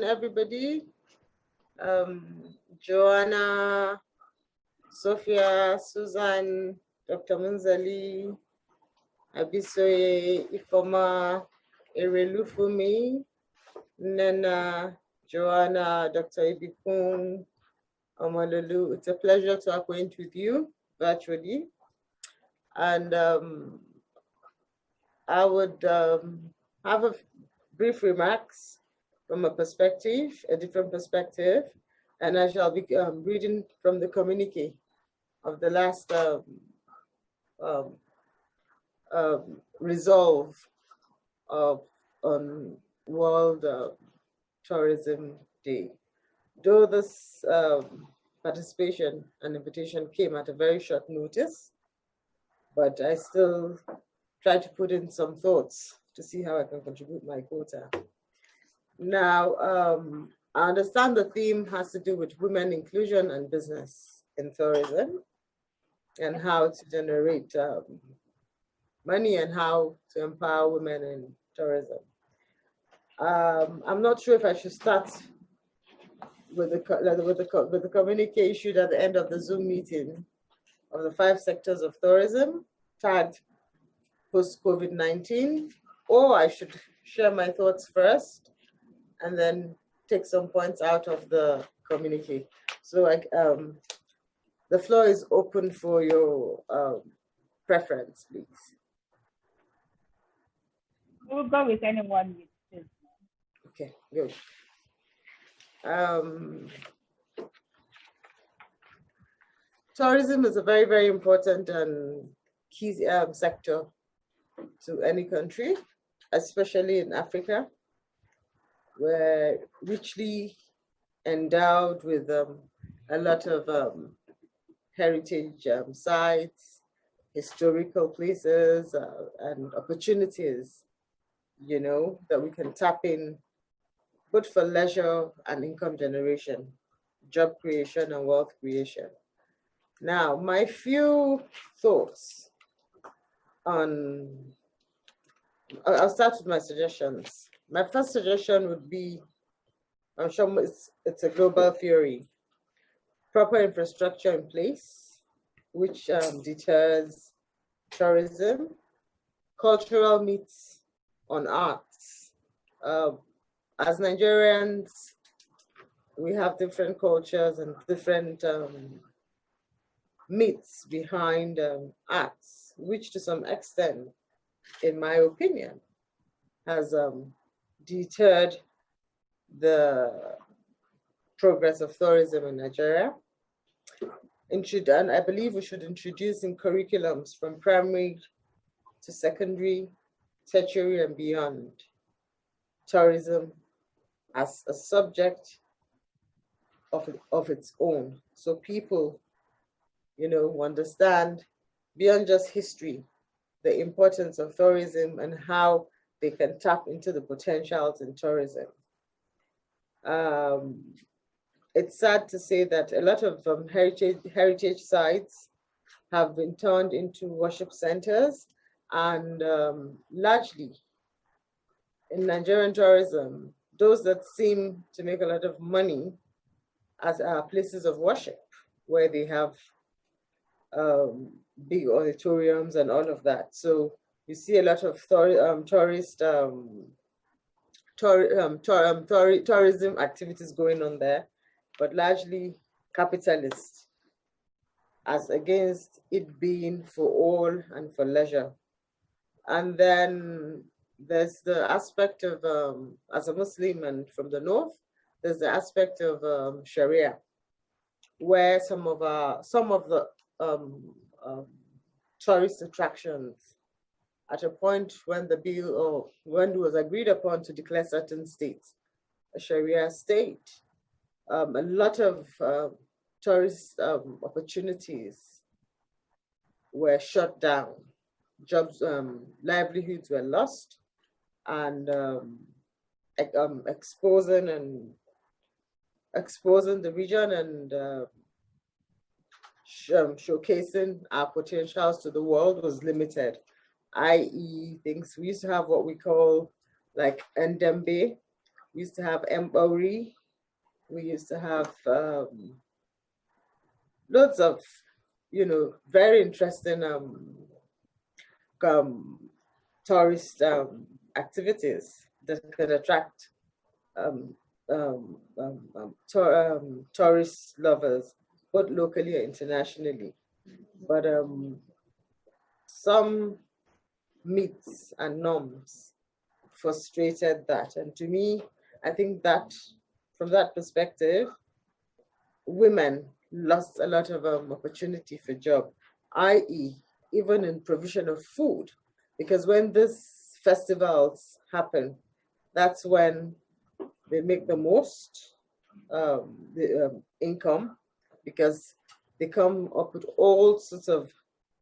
Everybody, Joanna, Sophia, Susan, Dr. Munzali, Abisoye, Ifoma, Erelufumi, Nena, Joanna, Dr. Ibikun, Amalulu. It's a pleasure to acquaint with you virtually. And I would have a brief remarks from a different perspective, and I shall be reading from the communique of the last resolve on World Tourism Day. Though this participation and invitation came at a very short notice, but I still try to put in some thoughts to see how I can contribute my quota. Now, I understand the theme has to do with women inclusion and business in tourism and how to generate money and how to empower women in tourism. I'm not sure if I should start with the communique issued at the end of the Zoom meeting of the 5 sectors of tourism tagged post-COVID-19, or I should share my thoughts first and then take some points out of the communique. So the floor is open for your preference, please. We'll go with anyone. Okay, good. Tourism is a very, very important and key sector to any country, especially in Africa. We're richly endowed with a lot of heritage sites, historical places, and opportunities, you know, that we can tap in, both for leisure and income generation, job creation and wealth creation. Now, my few thoughts on, I'll start with my suggestions. My first suggestion would be, I'm sure it's a global theory, proper infrastructure in place, which deters tourism, cultural meets on arts. As Nigerians, we have different cultures and different myths behind arts, which to some extent, in my opinion, has deterred the progress of tourism in Nigeria. And I believe we should introduce in curriculums from primary to secondary, tertiary and beyond, tourism as a subject of its own. So people, you know, understand beyond just history, the importance of tourism and how they can tap into the potentials in tourism. It's sad to say that a lot of heritage sites have been turned into worship centers, and largely in Nigerian tourism, those that seem to make a lot of money as places of worship, where they have big auditoriums and all of that. So you see a lot of tourism activities going on there, but largely capitalist, as against it being for all and for leisure. And then there's the aspect of, as a Muslim and from the north, there's the aspect of Sharia, where some of the tourist attractions, at a point when the bill or when it was agreed upon to declare certain states a Sharia state, a lot of tourist opportunities were shut down. Jobs, livelihoods were lost, and exposing the region and showcasing our potentials to the world was limited, i.e. things, we used to have what we call like Ndembe, We used to have Mbori. We used to have loads of, very interesting um, tourist activities that could attract um, tourist lovers, both locally or internationally. But some myths and norms frustrated that. And to me, I think that from that perspective, women lost a lot of opportunity for job, i.e., even in provision of food, because when these festivals happen, that's when they make the most the income, because they come up with all sorts of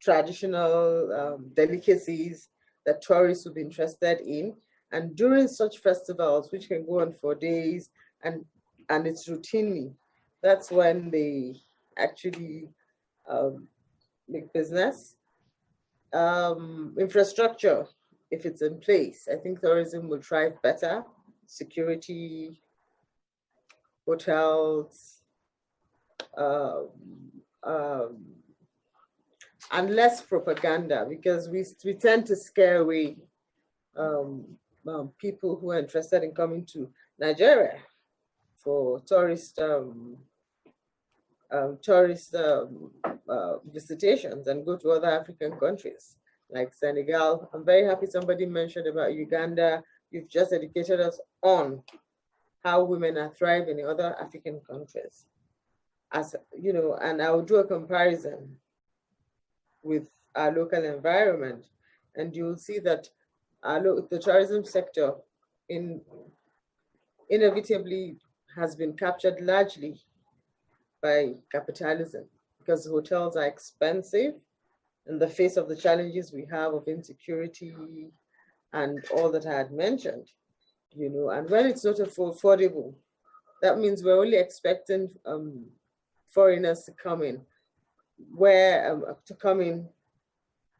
traditional delicacies that tourists would be interested in. And during such festivals, which can go on for days and it's routinely, that's when they actually make business. Infrastructure, if it's in place, I think tourism will thrive better. Security, hotels, um, um, and less propaganda, because we tend to scare away um, people who are interested in coming to Nigeria for tourist visitations and go to other African countries like Senegal. I'm very happy somebody mentioned about Uganda. You've just educated us on how women are thriving in other African countries. As you know, and I will do a comparison with our local environment, and you will see that the tourism sector in inevitably has been captured largely by capitalism, because hotels are expensive in the face of the challenges we have of insecurity and all that I had mentioned, and when it's not affordable, that means we're only expecting foreigners to come in, to come in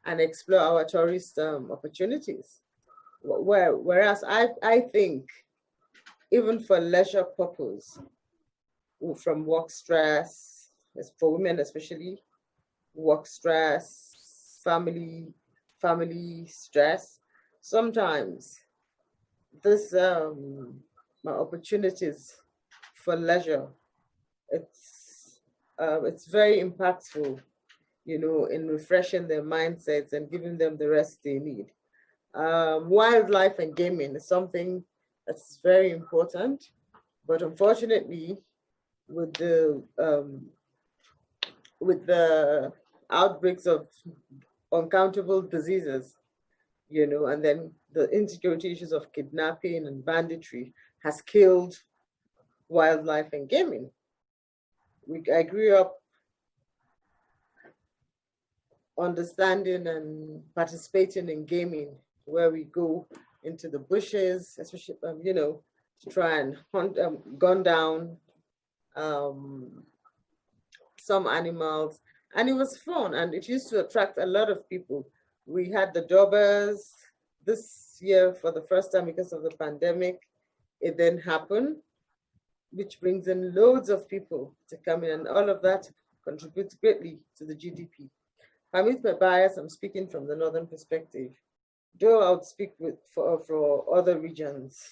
and explore our tourist opportunities. Whereas I think, even for leisure purpose, from work stress, for women especially, work stress, family stress, sometimes this opportunities for leisure, it's very impactful, in refreshing their mindsets and giving them the rest they need. Wildlife and gaming is something that's very important, but unfortunately, with the outbreaks of uncountable diseases, and then the insecurity issues of kidnapping and banditry has killed wildlife and gaming. I grew up understanding and participating in gaming, where we go into the bushes, especially, to try and hunt, gun down some animals. And it was fun, and it used to attract a lot of people. We had the Dobbers this year for the first time because of the pandemic. It then happened, which brings in loads of people to come in, and all of that contributes greatly to the GDP. Permit my bias, I'm speaking from the northern perspective, though I would speak for other regions,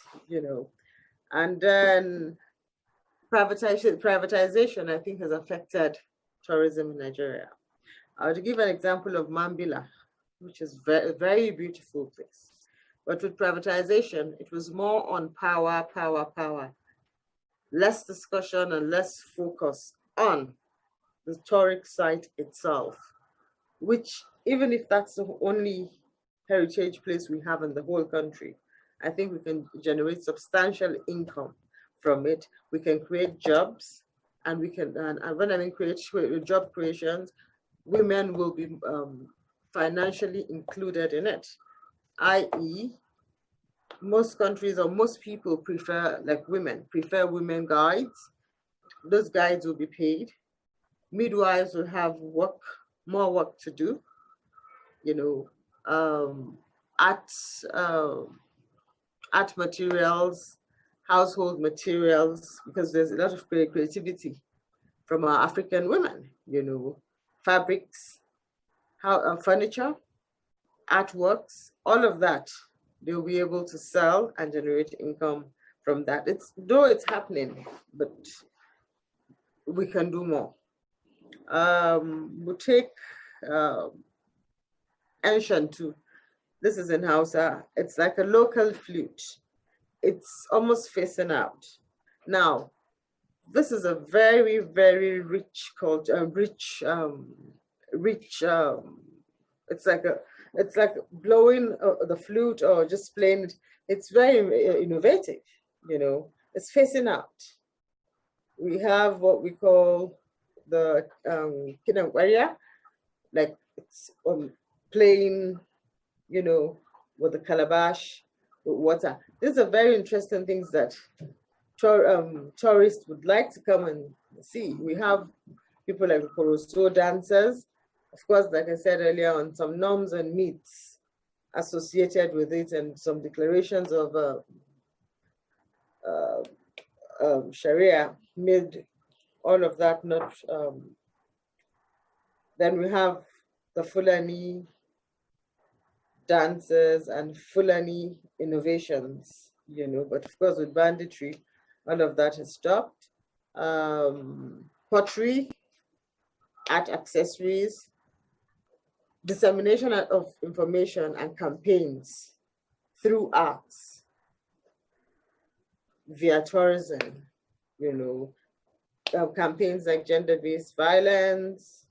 And then privatization, I think, has affected tourism in Nigeria. I would give an example of Mambila, which is a very beautiful place. But with privatization, it was more on power, less discussion and less focus on the historic site itself, which, even if that's the only heritage place we have in the whole country, I think we can generate substantial income from it. We can create jobs, and when I mean create job creations, women will be financially included in it, i.e., most countries or most people prefer women guides. Those guides will be paid. Midwives will have more work to do, art materials, household materials, because there's a lot of creativity from our African women, you know, fabrics, furniture, artworks, all of that, they'll be able to sell and generate income from that. Though it's happening, but we can do more. We'll take Enshan too. This is in Hausa. It's like a local flute. It's almost facing out. Now, this is a very, very rich culture, it's like blowing the flute or just playing it. It's very innovative, you know. It's facing out. We have what we call the area, like it's playing, you know, with the calabash, with water. These are very interesting things that tourists would like to come and see. We have people like Koroso dancers, of course, like I said earlier, on some norms and myths associated with it, and some declarations of Sharia made all of that not. Then we have the Fulani dances and Fulani innovations, you know, but of course with banditry, all of that has stopped. Pottery, art accessories, dissemination of information and campaigns through arts via tourism, you know, campaigns like gender-based violence,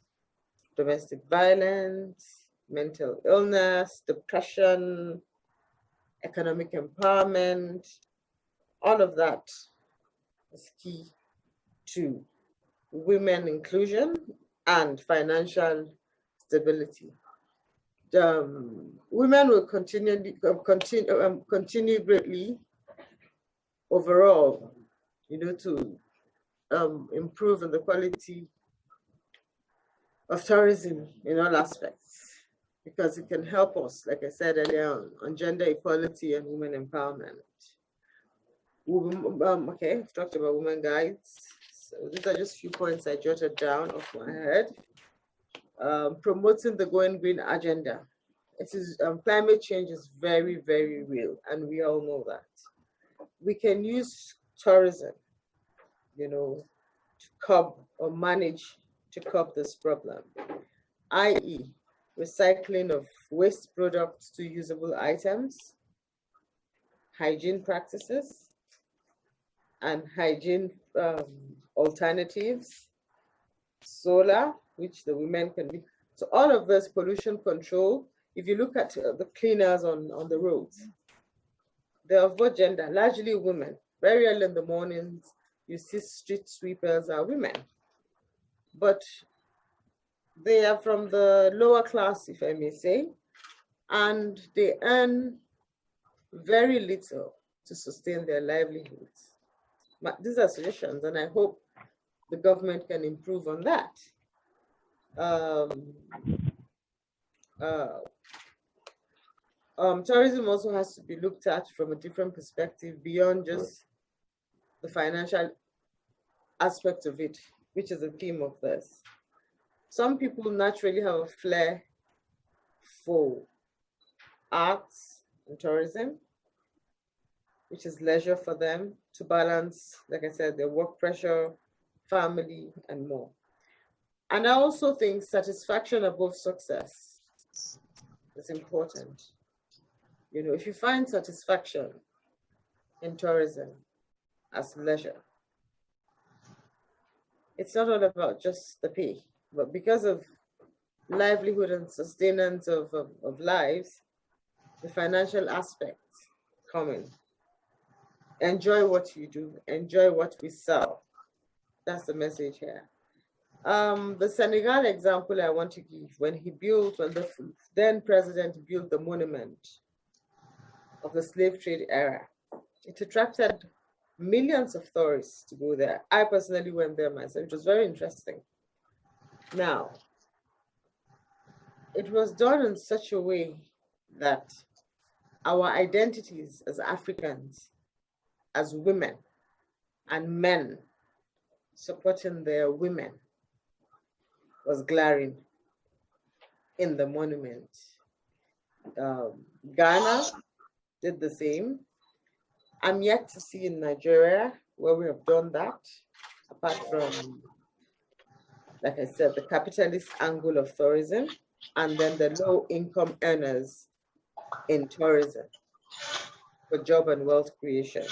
domestic violence, mental illness, depression, economic empowerment, all of that is key to women inclusion and financial stability. Women will continue greatly overall, you know, to improve in the quality of tourism in all aspects, because it can help us, like I said earlier, on gender equality and women empowerment. Okay, I've talked about women guides. So these are just a few points I jotted down off my head. Promoting the Going Green agenda. It is climate change is very, very real, and we all know that. We can use tourism, you know, to curb or manage to curb this problem, i.e., recycling of waste products to usable items, hygiene practices, and hygiene alternatives, solar, which the women can be. So all of this pollution control, if you look at the cleaners on the roads, they're of what gender? Largely women. Very early in the mornings, you see street sweepers are women. But they are from the lower class, if I may say, and they earn very little to sustain their livelihoods. But these are suggestions, and I hope the government can improve on that. Tourism also has to be looked at from a different perspective beyond just the financial aspect of it, which is the theme of this. Some people naturally have a flair for arts and tourism, which is leisure for them to balance, like I said, their work pressure, family, and more. And I also think satisfaction above success is important. You know, if you find satisfaction in tourism as leisure, it's not all about just the pay, but because of livelihood and sustenance of lives, the financial aspects come in. Enjoy what you do, enjoy what we sell. That's the message here. The Senegal example I want to give, when the then president built the monument of the slave trade era, it attracted millions of tourists to go there. I personally went there myself. It was very interesting. Now, it was done in such a way that our identities as Africans as women and men supporting their women was glaring in the monument. Ghana did the same. I'm yet to see in Nigeria where we have done that, apart from, like I said, the capitalist angle of tourism, and then the low income earners in tourism for job and wealth creation.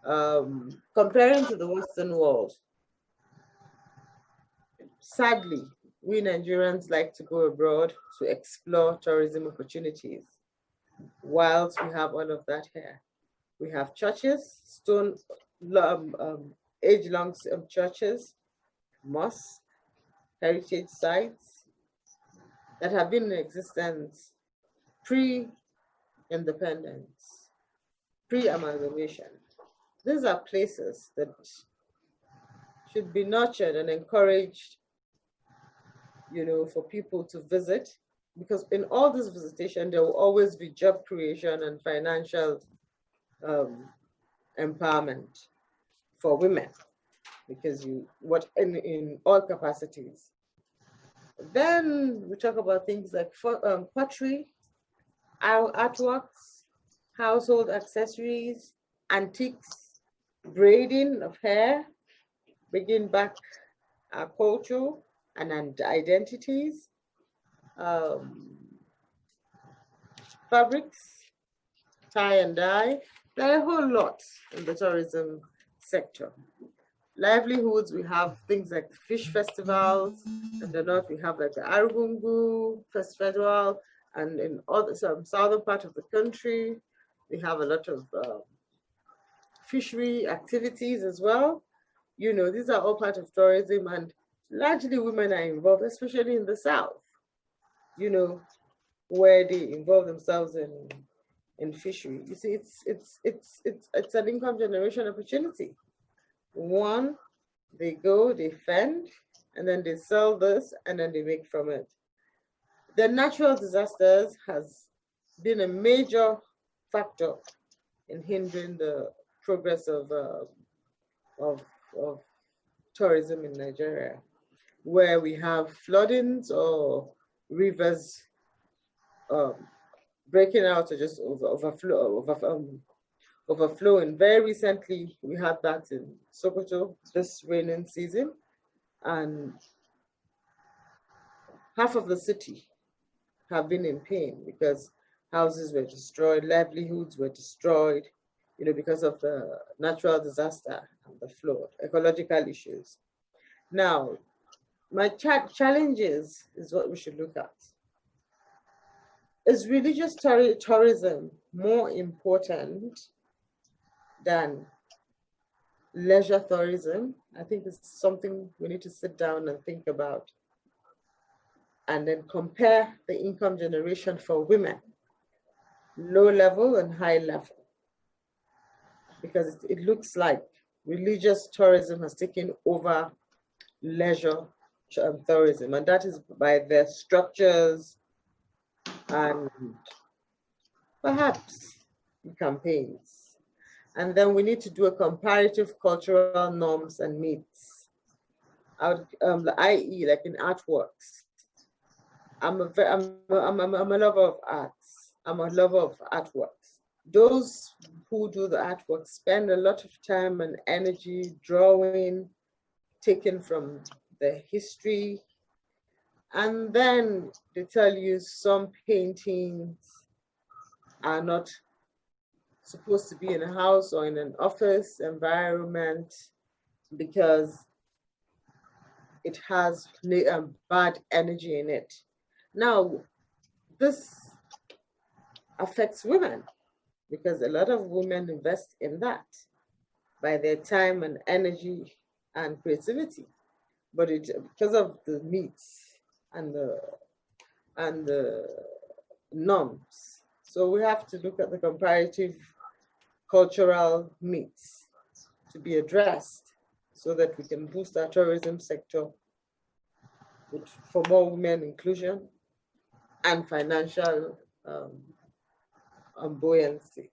Comparing to the Western world, sadly, we Nigerians like to go abroad to explore tourism opportunities, whilst we have all of that here. We have churches, age-long churches, mosques, heritage sites that have been in existence pre-independence, pre-amalgamation. These are places that should be nurtured and encouraged, for people to visit, because in all this visitation, there will always be job creation and financial empowerment for women, because in all capacities. Then we talk about things like pottery, artworks, household accessories, antiques, braiding of hair, bringing back our culture and identities, fabrics, tie and dye. There are a whole lot in the tourism sector. Livelihoods, we have things like fish festivals. In the north, we have like the Argungu Festival, and in some southern part of the country, we have a lot of fishery activities as well. These are all part of tourism, and largely women are involved, especially in the south, where they involve themselves in fishery. You see, it's an income generation opportunity. One, they go, they fend, and then they sell this, and then they make from it. The natural disasters has been a major factor in hindering the progress of tourism in Nigeria, where we have floodings or rivers breaking out or just overflowing. Very recently, we had that in Sokoto this raining season, and half of the city have been in pain because houses were destroyed, livelihoods were destroyed, because of the natural disaster and the flood, ecological issues. Now, my challenges is what we should look at. Is religious tourism more important than leisure tourism? I think it's something we need to sit down and think about, and then compare the income generation for women, low level and high level, because it looks like religious tourism has taken over leisure tourism, and that is by their structures and perhaps campaigns. And then we need to do a comparative cultural norms and myths, i.e. like in artworks. I'm a lover of arts. I'm a lover of artworks. Those who do the artwork spend a lot of time and energy drawing, taken from the history, and then they tell you some paintings are not supposed to be in a house or in an office environment because it has bad energy in it. Now, this affects women because a lot of women invest in that by their time and energy and creativity, but because of the myths and the norms. So we have to look at the comparative cultural myths to be addressed so that we can boost our tourism sector for more women inclusion and financial buoyancy.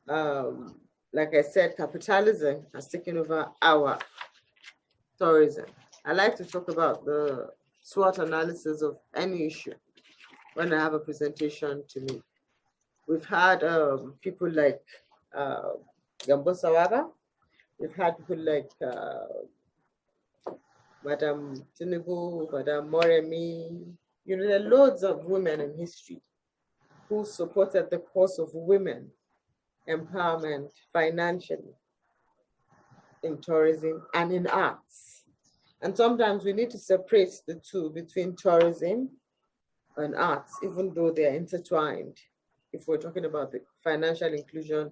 like I said, capitalism has taken over our tourism. I like to talk about the SWOT analysis of any issue when I have a presentation to me. We've had people like Gambo Sawaba. We've had people like Madam Tinubu, Madam Moremi. You know, there are loads of women in history who supported the cause of women empowerment financially in tourism and in arts. And sometimes we need to separate the two between tourism and arts, even though they are intertwined, if we're talking about the financial inclusion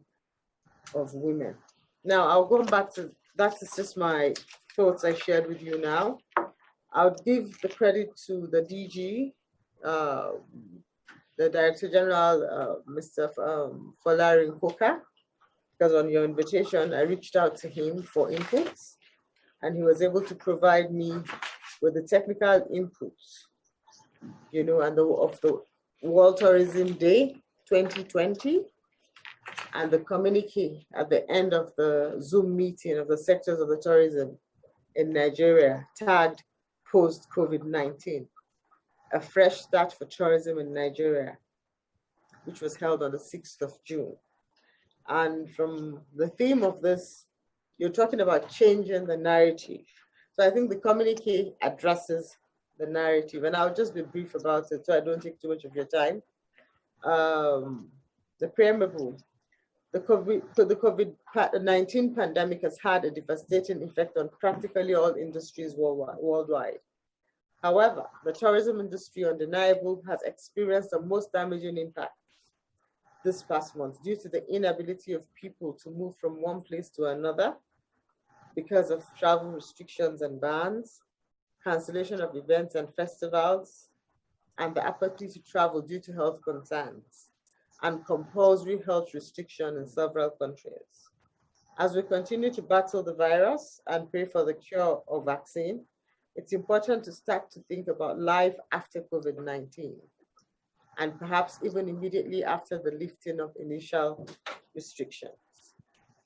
of women. Now, I'll go back to, that is just my thoughts I shared with you now. I would give the credit to the DG, the Director General, Mr. Folarin Koka, because on your invitation, I reached out to him for inputs, and he was able to provide me with the technical inputs, you know, and of the World Tourism Day 2020, and the communique at the end of the Zoom meeting of the sectors of the tourism in Nigeria, tagged post-COVID-19, a fresh start for tourism in Nigeria, which was held on the 6th of June. And from the theme of this, you're talking about changing the narrative. So I think the communique addresses the narrative, and I'll just be brief about it so I don't take too much of your time. The preamble, the COVID-19 pandemic has had a devastating effect on practically all industries worldwide. However, the tourism industry, undeniable, has experienced the most damaging impact this past month due to the inability of people to move from one place to another because of travel restrictions and bans, cancellation of events and festivals, and the apathy to travel due to health concerns, and compulsory health restriction in several countries. As we continue to battle the virus and pray for the cure or vaccine, it's important to start to think about life after COVID-19, and perhaps even immediately after the lifting of initial restrictions.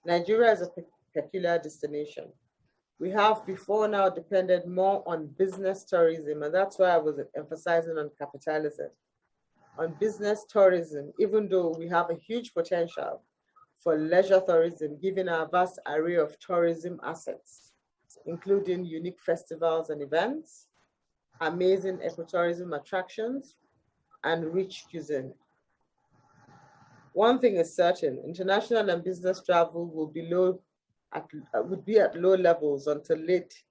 Nigeria is a peculiar destination. We have before now depended more on business tourism, and that's why I was emphasizing on capitalism. On business tourism, even though we have a huge potential for leisure tourism, given our vast array of tourism assets, including unique festivals and events, amazing ecotourism attractions, and rich cuisine. One thing is certain, international and business travel would be at low levels until late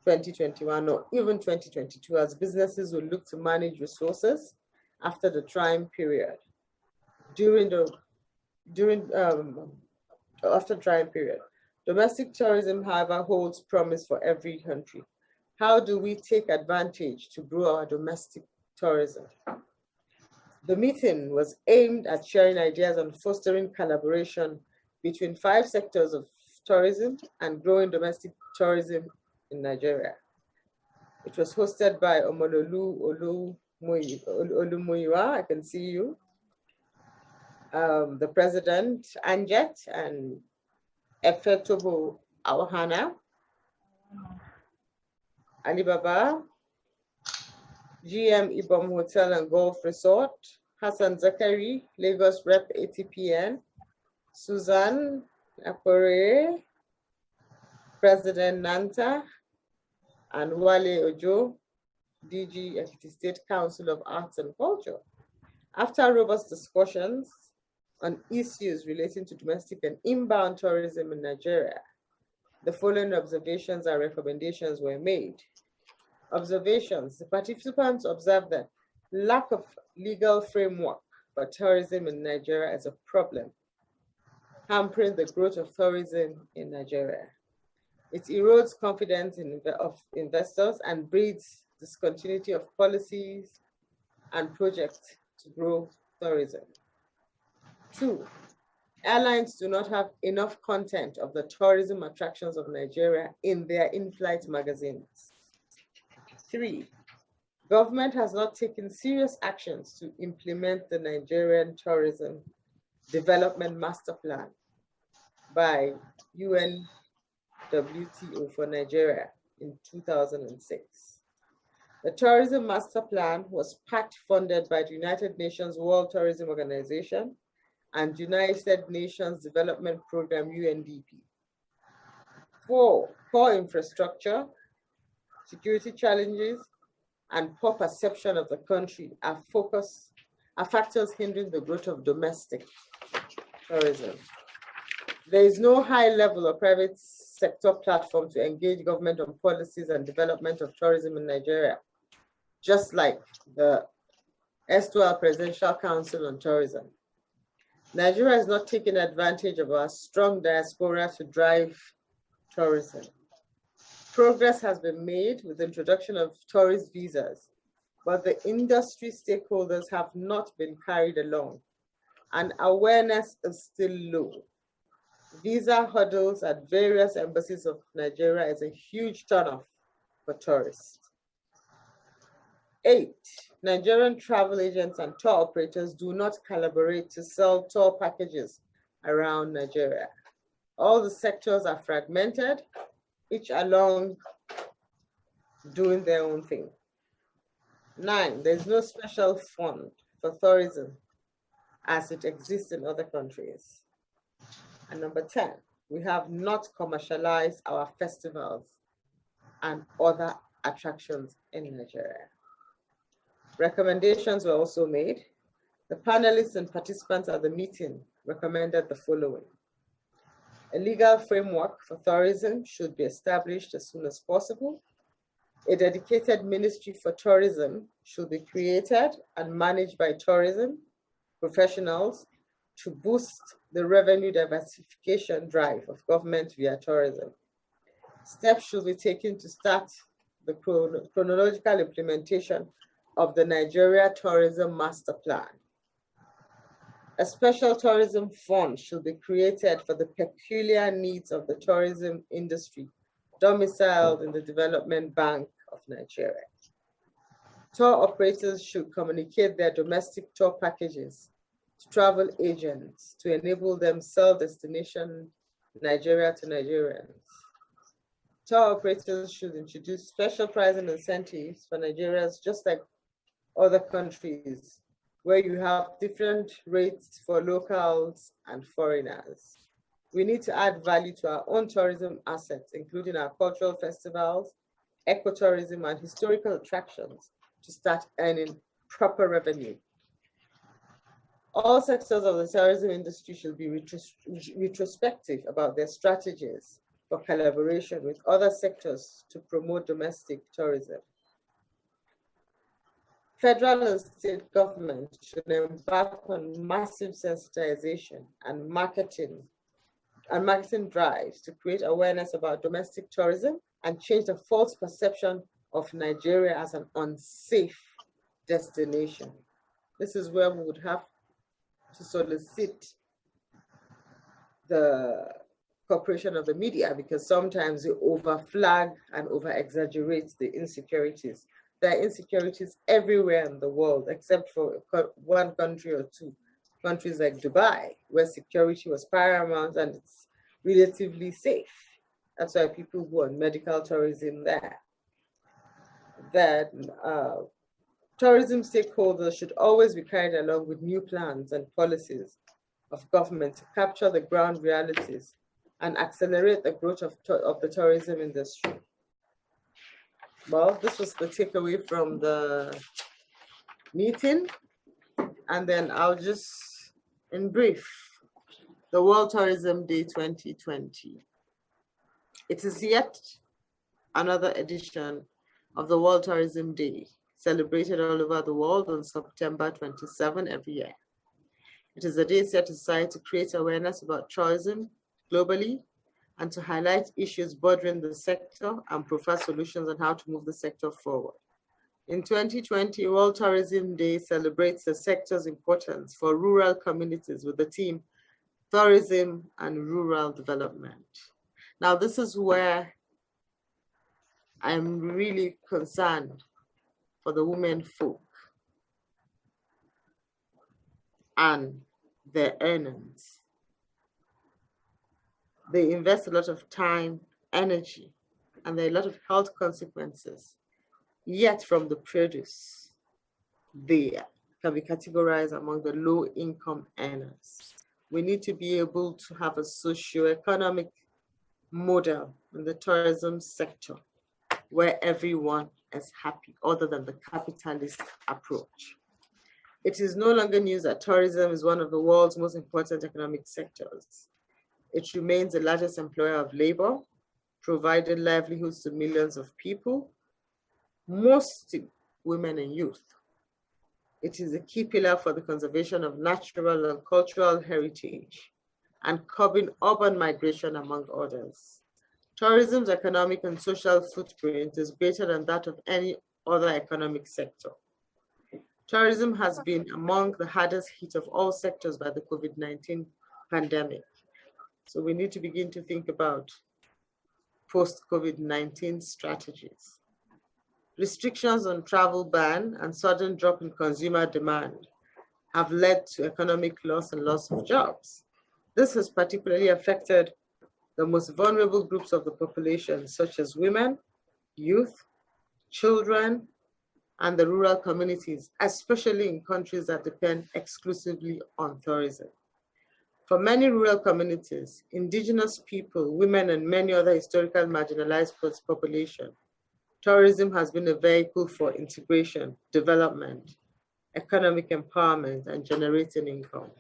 2021 or even 2022, as businesses will look to manage resources after the trying period. After trying period. Domestic tourism, however, holds promise for every country. How do we take advantage to grow our domestic tourism? The meeting was aimed at sharing ideas on fostering collaboration between 5 sectors of tourism and growing domestic tourism in Nigeria. It was hosted by Omololu Olumuyiwa, I can see you, the president, Anjet, and Efetobo Awahana, Alibaba, GM Ibom Hotel and Golf Resort, Hassan Zakari, Lagos Rep ATPN, Suzanne Apore, President Nanta, and Wale Ojo, DG Ekiti State Council of Arts and Culture. After robust discussions on issues relating to domestic and inbound tourism in Nigeria, the following observations and recommendations were made. Observations: the participants observed that lack of legal framework for tourism in Nigeria is a problem, hampering the growth of tourism in Nigeria. It erodes confidence of investors and breeds discontinuity of policies and projects to grow tourism. 2, airlines do not have enough content of the tourism attractions of Nigeria in their in-flight magazines. 3, government has not taken serious actions to implement the Nigerian Tourism Development Master Plan by UN WTO for Nigeria in 2006. The Tourism Master Plan was part funded by the United Nations World Tourism Organization and United Nations Development Program, UNDP. 4, poor infrastructure, security challenges, and poor perception of the country are factors hindering the growth of domestic tourism. There is no high level or private sector platform to engage government on policies and development of tourism in Nigeria, just like the erstwhile Presidential Council on Tourism. Nigeria is not taking advantage of our strong diaspora to drive tourism. Progress has been made with the introduction of tourist visas, but the industry stakeholders have not been carried along, and awareness is still low. Visa hurdles at various embassies of Nigeria is a huge turnoff for tourists. 8, Nigerian travel agents and tour operators do not collaborate to sell tour packages around Nigeria. All the sectors are fragmented, each along doing their own thing. 9, there's no special fund for tourism as it exists in other countries. And number 10, we have not commercialized our festivals and other attractions in Nigeria. Recommendations were also made. The panelists and participants at the meeting recommended the following. A legal framework for tourism should be established as soon as possible. A dedicated ministry for tourism should be created and managed by tourism professionals to boost the revenue diversification drive of government via tourism. Steps should be taken to start the chronological implementation of the Nigeria Tourism Master Plan. A special tourism fund should be created for the peculiar needs of the tourism industry, domiciled in the Development Bank of Nigeria. Tour operators should communicate their domestic tour packages to travel agents to enable them sell destination Nigeria to Nigerians. Tour operators should introduce special pricing incentives for Nigerians, just like other countries, where you have different rates for locals and foreigners. We need to add value to our own tourism assets, including our cultural festivals, ecotourism, and historical attractions to start earning proper revenue. All sectors of the tourism industry should be retrospective about their strategies for collaboration with other sectors to promote domestic tourism. Federal and state governments should embark on massive sensitization and marketing drives to create awareness about domestic tourism and change the false perception of Nigeria as an unsafe destination. This is where we would have to solicit the cooperation of the media, because sometimes they overflag and over-exaggerate the insecurities. There are insecurities everywhere in the world, except for one country or two, countries like Dubai, where security was paramount and it's relatively safe. That's why people go on medical tourism there. That tourism stakeholders should always be carried along with new plans and policies of government to capture the ground realities and accelerate the growth of the tourism industry. Well, this was the takeaway from the meeting. And then I'll just, in brief, the World Tourism Day 2020. It is yet another edition of the World Tourism Day, celebrated all over the world on September 27 every year. It is a day set aside to create awareness about tourism globally and to highlight issues bordering the sector and provide solutions on how to move the sector forward. In 2020, World Tourism Day celebrates the sector's importance for rural communities with the theme Tourism and Rural Development. Now, this is where I'm really concerned for the women folk and their earnings. They invest a lot of time, energy, and there are a lot of health consequences. Yet from the produce, they can be categorized among the low-income earners. We need to be able to have a socio-economic model in the tourism sector where everyone is happy, other than the capitalist approach. It is no longer news that tourism is one of the world's most important economic sectors. It remains the largest employer of labor, provided livelihoods to millions of people, mostly women and youth. It is a key pillar for the conservation of natural and cultural heritage and curbing urban migration, among others. Tourism's economic and social footprint is greater than that of any other economic sector. Tourism has been among the hardest hit of all sectors by the COVID-19 pandemic. So we need to begin to think about post-COVID-19 strategies. Restrictions on travel ban and sudden drop in consumer demand have led to economic loss and loss of jobs. This has particularly affected the most vulnerable groups of the population, such as women, youth, children, and the rural communities, especially in countries that depend exclusively on tourism. For many rural communities, indigenous people, women, and many other historical marginalized populations, tourism has been a vehicle for integration, development, economic empowerment, and generating income.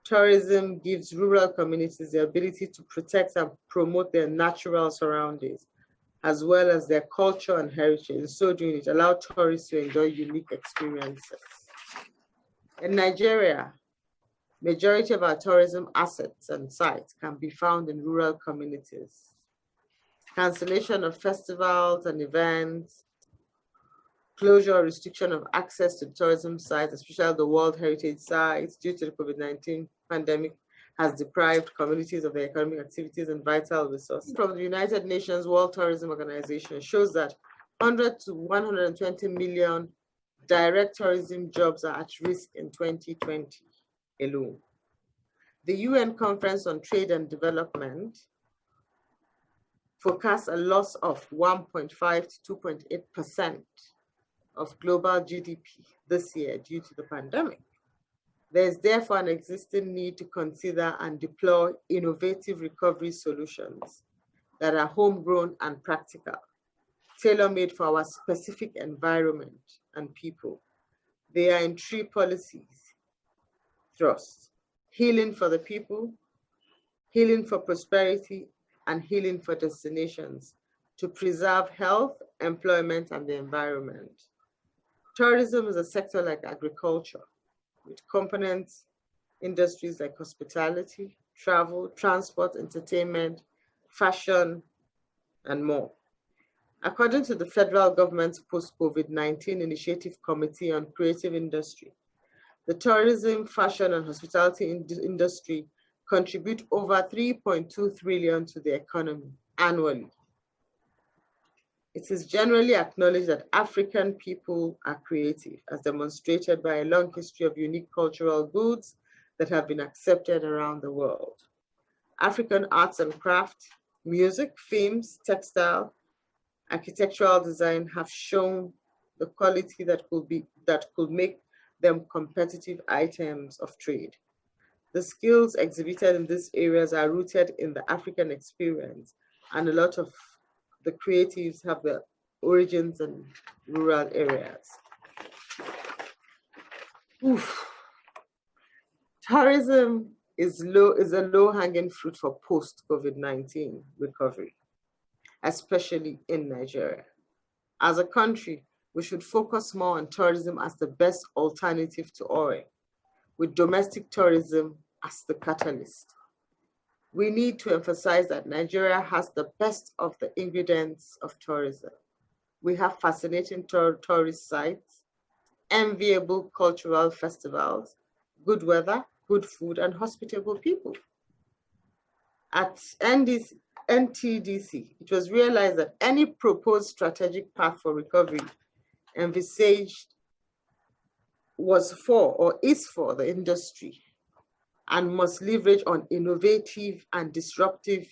Tourism gives rural communities the ability to protect and promote their natural surroundings, as well as their culture and heritage. In so doing, it allows tourists to enjoy unique experiences. In Nigeria, majority of our tourism assets and sites can be found in rural communities. Cancellation of festivals and events, closure or restriction of access to tourism sites, especially the World Heritage sites, due to the COVID-19 pandemic, has deprived communities of their economic activities and vital resources. From the United Nations World Tourism Organization shows that 100 to 120 million direct tourism jobs are at risk in 2020 alone. The UN Conference on Trade and Development forecasts a loss of 1.5 to 2.8% of global GDP this year due to the pandemic. There is therefore an existing need to consider and deploy innovative recovery solutions that are homegrown and practical, tailor-made for our specific environment and people. They are in three policies thrusts: healing for the people, healing for prosperity, and healing for destinations to preserve health, employment, and the environment. Tourism is a sector like agriculture, with components, industries like hospitality, travel, transport, entertainment, fashion, and more. According to the federal government's post-COVID-19 Initiative Committee on Creative Industry, the tourism, fashion, and hospitality industry contribute over 3.2 trillion to the economy annually. It is generally acknowledged that African people are creative, as demonstrated by a long history of unique cultural goods that have been accepted around the world. African arts and craft, music, films, textile, architectural design have shown the quality that could make them competitive items of trade. The skills exhibited in these areas are rooted in the African experience, and a lot of the creatives have their origins in rural areas. Oof. Tourism is a low-hanging fruit for post-COVID-19 recovery, especially in Nigeria. As a country, we should focus more on tourism as the best alternative to oil, with domestic tourism as the catalyst. We need to emphasize that Nigeria has the best of the ingredients of tourism. We have fascinating tourist sites, enviable cultural festivals, good weather, good food, and hospitable people. At NTDC, it was realized that any proposed strategic path for recovery envisaged was for or is for the industry and must leverage on innovative and disruptive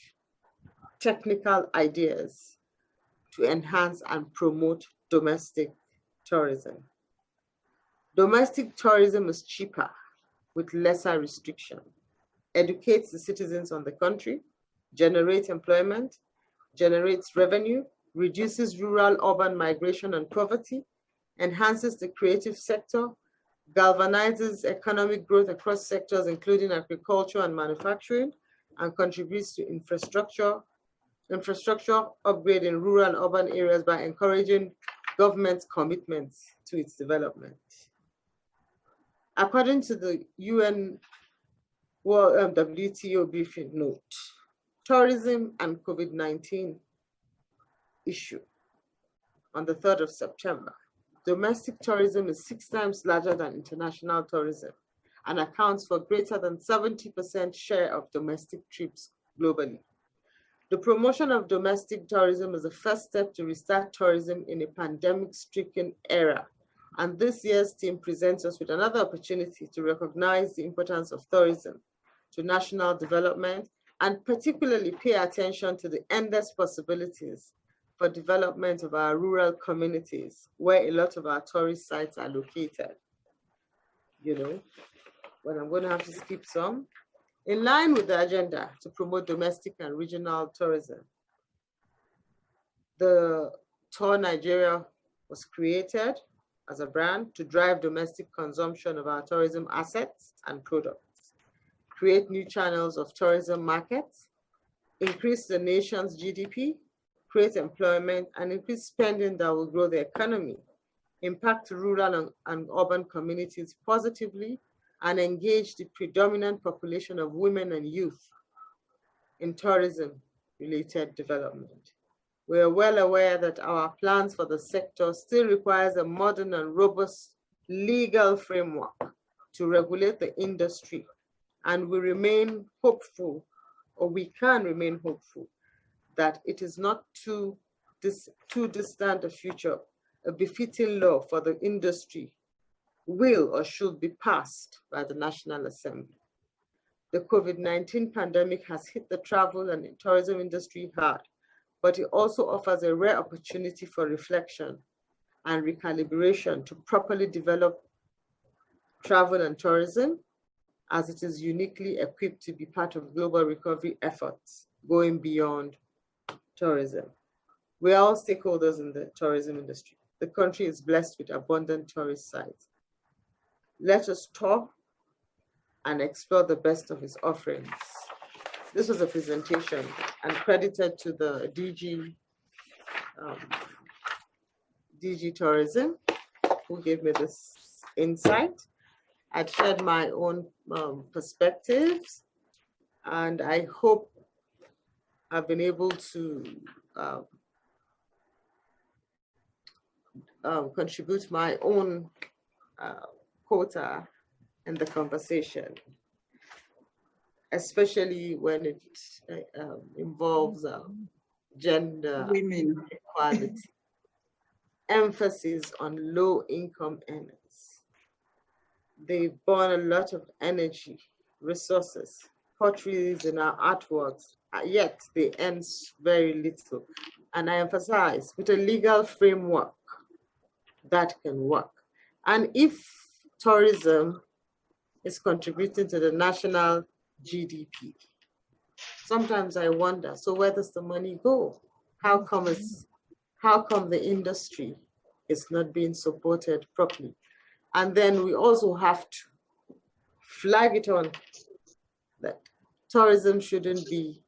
technical ideas to enhance and promote domestic tourism. Domestic tourism is cheaper with lesser restriction, educates the citizens on the country, generates employment, generates revenue, reduces rural-urban migration and poverty, enhances the creative sector, galvanizes economic growth across sectors, including agriculture and manufacturing, and contributes to infrastructure upgrade in rural and urban areas by encouraging government's commitments to its development. According to the UN WTO briefing note, tourism and COVID-19 issue on the 3rd of September, domestic tourism is 6 times larger than international tourism and accounts for greater than 70% share of domestic trips globally. The promotion of domestic tourism is the first step to restart tourism in a pandemic-stricken era. And this year's theme presents us with another opportunity to recognize the importance of tourism to national development and particularly pay attention to the endless possibilities for development of our rural communities where a lot of our tourist sites are located. You know, but I'm going to have to skip some. In line with the agenda to promote domestic and regional tourism, the Tour Nigeria was created as a brand to drive domestic consumption of our tourism assets and products, create new channels of tourism markets, increase the nation's GDP, create employment, and increase spending that will grow the economy, impact rural and urban communities positively, and engage the predominant population of women and youth in tourism-related development. We are well aware that our plans for the sector still requires a modern and robust legal framework to regulate the industry, and we remain hopeful, or we can remain hopeful, that it is not too distant a future, a befitting law for the industry will or should be passed by the National Assembly. The COVID-19 pandemic has hit the travel and tourism industry hard, but it also offers a rare opportunity for reflection and recalibration to properly develop travel and tourism, as it is uniquely equipped to be part of global recovery efforts going beyond tourism. We are all stakeholders in the tourism industry. The country is blessed with abundant tourist sites. Let us tour and explore the best of its offerings. This was a presentation and credited to the DG Tourism, who gave me this insight. I'd shared my own perspectives, and I hope I've been able to contribute my own quota in the conversation, especially when it involves gender equality, emphasis on low-income earners. They burn a lot of energy, resources, portraits in our artworks, yet they earn very little. And I emphasize, with a legal framework that can work. And if tourism is contributing to the national GDP, sometimes I wonder, so where does the money go? How come the industry is not being supported properly? And then we also have to flag it on that tourism shouldn't be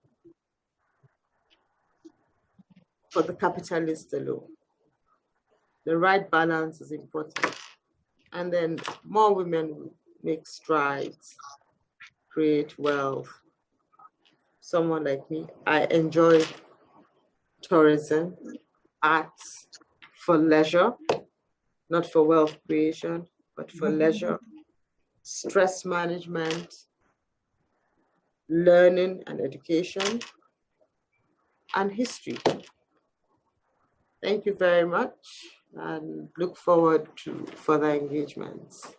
for the capitalist alone. The right balance is important. And then more women make strides, create wealth. Someone like me, I enjoy tourism, arts for leisure, not for wealth creation, but for leisure, stress management, learning and education, and history. Thank you very much, and look forward to further engagements.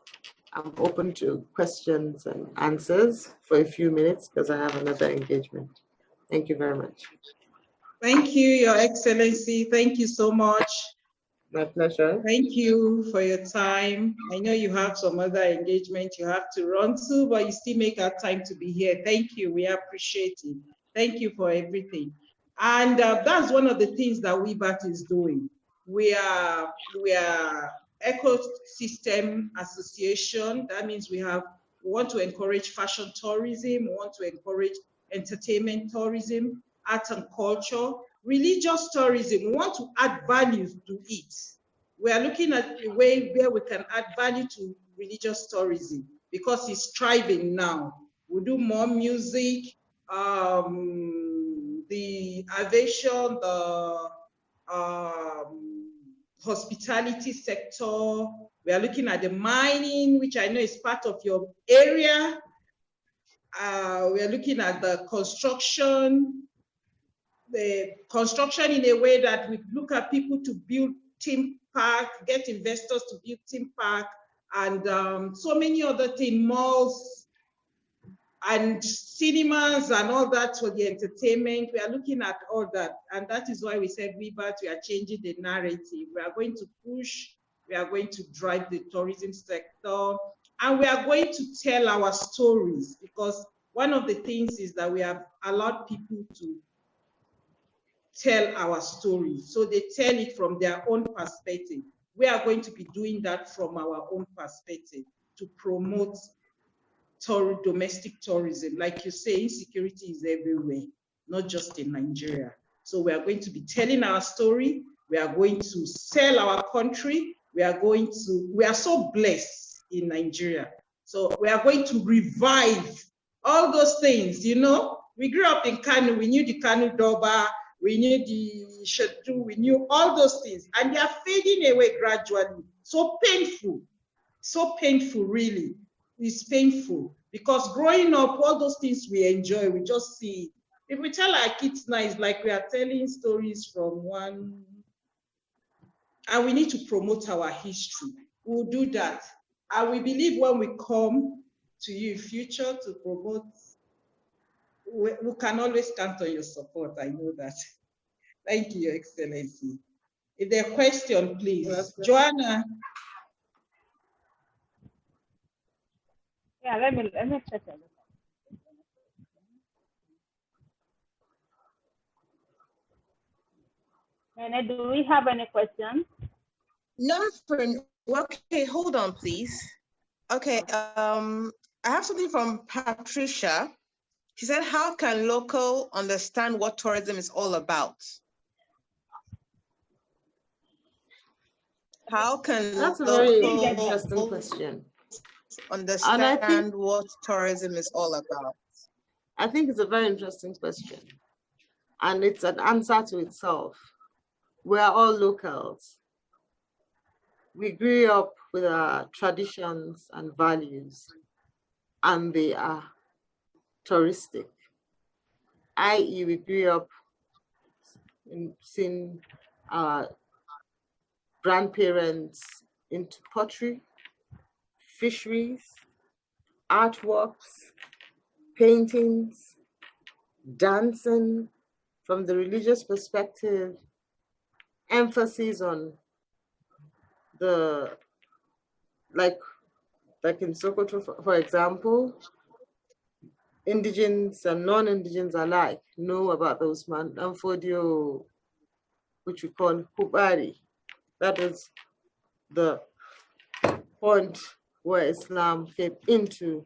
I'm open to questions and answers for a few minutes because I have another engagement. Thank you very much. Thank you, Your Excellency. Thank you so much. My pleasure. Thank you for your time. I know you have some other engagement you have to run to, but you still make our time to be here. Thank you. We appreciate it. Thank you for everything. And that's one of the things that WIBAT is doing. We are ecosystem association. That means we want to encourage fashion tourism, we want to encourage entertainment tourism, art and culture, religious tourism. We want to add values to it. We are looking at a way where we can add value to religious tourism because it's thriving now. We do more music, the aviation, the hospitality sector. We are looking at the mining, which I know is part of your area. We are looking at the construction in a way that we look at people to build theme park, get investors to build theme park, and so many other things, malls and cinemas and all that for the entertainment. We are looking at all that. And that is why we said WIBAT, we are changing the narrative. We are going to push, we are going to drive the tourism sector, and we are going to tell our stories, because one of the things is that we have allowed people to tell our stories. So they tell it from their own perspective. We are going to be doing that from our own perspective to promote domestic tourism. Like you say, insecurity is everywhere, not just in Nigeria. So we are going to be telling our story. We are going to sell our country. We are so blessed in Nigeria. So we are going to revive all those things, you know. We grew up in Kano, we knew the Kano Doba, we knew the Shetu, we knew all those things, and they are fading away gradually. So painful really. It's painful because growing up, all those things we enjoy, we just see. If we tell our kids now, it's like we are telling stories from one, and we need to promote our history. We'll do that. And we believe when we come to you in future to promote, we can always count on your support. I know that. Thank you, Your Excellency. If there are questions, please. Yes, Joanna. Yeah, let me check it. Nene, do we have any questions? Nothing. Okay, hold on, please. Okay, I have something from Patricia. She said, how can local understand what tourism is all about? How can That's a very interesting question. Understand what tourism is all about? I think it's a very interesting question. And it's an answer to itself. We are all locals. We grew up with our traditions and values, and they are touristic, i.e. we grew up in seeing our grandparents into pottery, fisheries, artworks, paintings, dancing. From the religious perspective, emphasis on the, like in Sokoto, for example, indigens and non-indigens alike know about those Amfodio, which we call Hubari. That is the point where Islam came into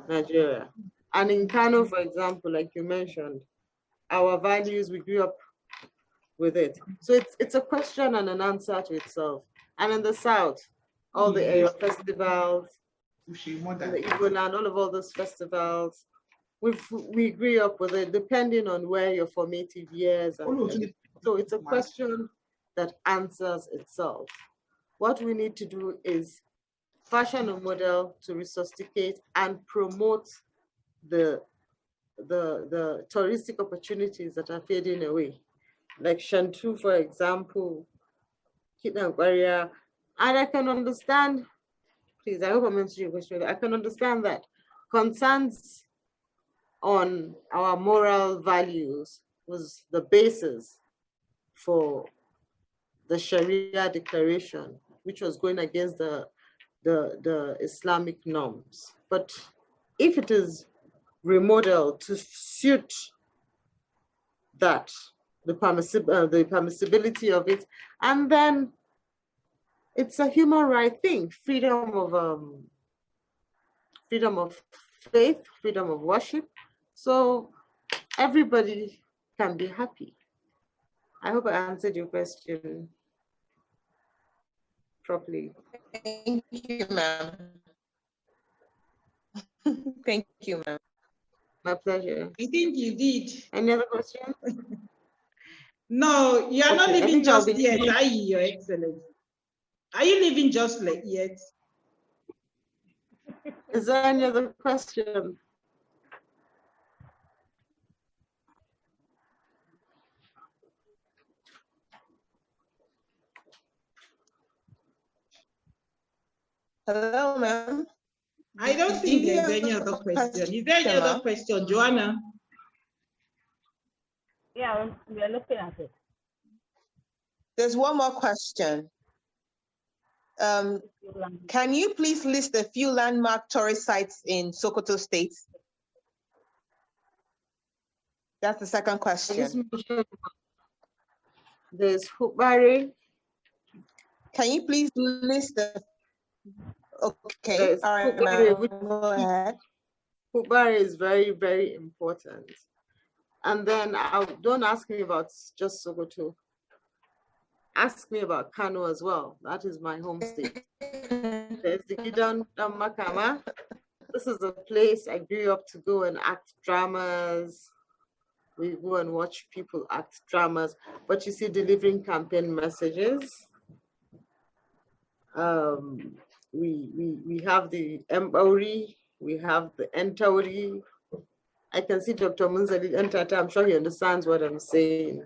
Nigeria. And in Kano, for example, like you mentioned, our values, we grew up with it. So it's a question and an answer to itself. And in the South, all the Ayo festivals, the Igbo land, all those festivals, we grew up with it, depending on where your formative years are. So it's a question that answers itself. What we need to do is fashion a model to resuscitate and promote the touristic opportunities that are fading away. Like Shantu, for example, Kitna Barrier. And I can understand please, I hope I'm answering your question. I can understand that concerns on our moral values was the basis for the Sharia declaration, which was going against the Islamic norms. But if it is remodeled to suit that, the permissibility of it, and then it's a human right thing, freedom of faith, freedom of worship. So everybody can be happy. I hope I answered your question properly. Thank you, ma'am. Thank you, ma'am. My pleasure. I think you did. Any other questions? No, you are not Okay, I leaving think I'll just be- yet, are you, Your Excellency? Are you leaving just yet? Is there any other question? Hello, ma'am. I don't think there's any other question. Is there any other question, Joanna? Yeah, we are looking at it. There's one more question. Can you please list a few landmark tourist sites in Sokoto State? That's the second question. There's Hubari. Can you please list the... Okay, There's all right, Hubari, go ahead. Hubari is very, very important. And then don't ask me about just Sokoto. Ask me about Kano as well. That is my home state. There's the Gidan Makama. This is a place I grew up to go and act dramas. We go and watch people act dramas, but you see, delivering campaign messages. We have the Mbauri, we have the Entauri. I can see Dr. Munzali Entata, I'm sure he understands what I'm saying.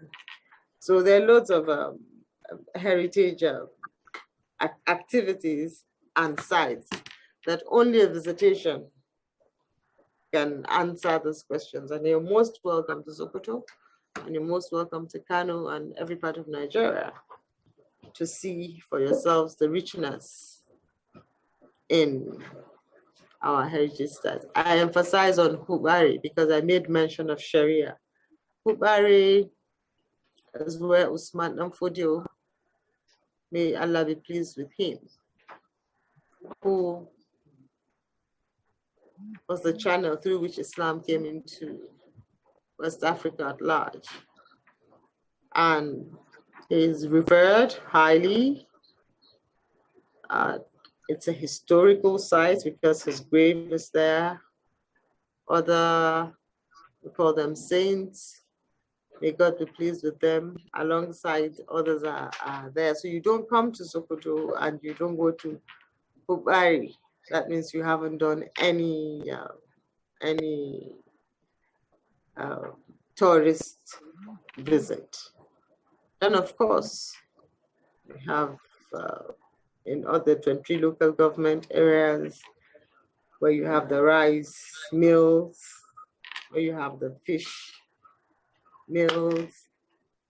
So there are loads of heritage activities and sites that only a visitation can answer those questions. And you're most welcome to Sokoto, and you're most welcome to Kano and every part of Nigeria to see for yourselves the richness in our heritage sites. I emphasize on Hubari because I made mention of Sharia. Hubari is where Usman Namfodio, may Allah be pleased with him, who was the channel through which Islam came into West Africa at large. And is revered highly. It's a historical site because his grave is there. We call them saints. May God be pleased with them. Alongside others are there. So you don't come to Sokoto and you don't go to Hubari. That means you haven't done any tourist visit. And of course, we have in other 23 local government areas where you have the rice mills, where you have the fish mills.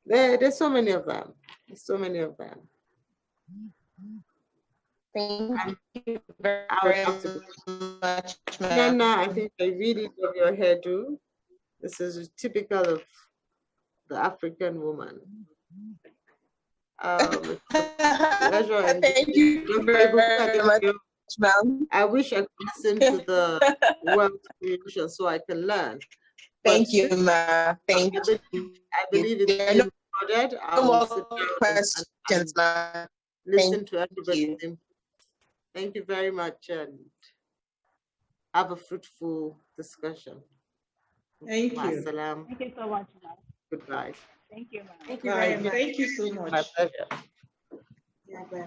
There's so many of them. There's so many of them. Thank you very much, ma'am. Nana, I think I really love your hairdo. This is typical of the African woman. Pleasure. Thank you very much, ma'am. I wish I could listen to the wealth creation so I can learn. Thank you, ma'am. Thank you. I believe it's been recorded. No more questions, ma'am. Listen to everybody. Thank you very much and have a fruitful discussion. Thank you. Salam. Thank you so much, ma'am. Goodbye. Thank you, ma'am. Thank you very much. Thank you so much. My pleasure. Yeah,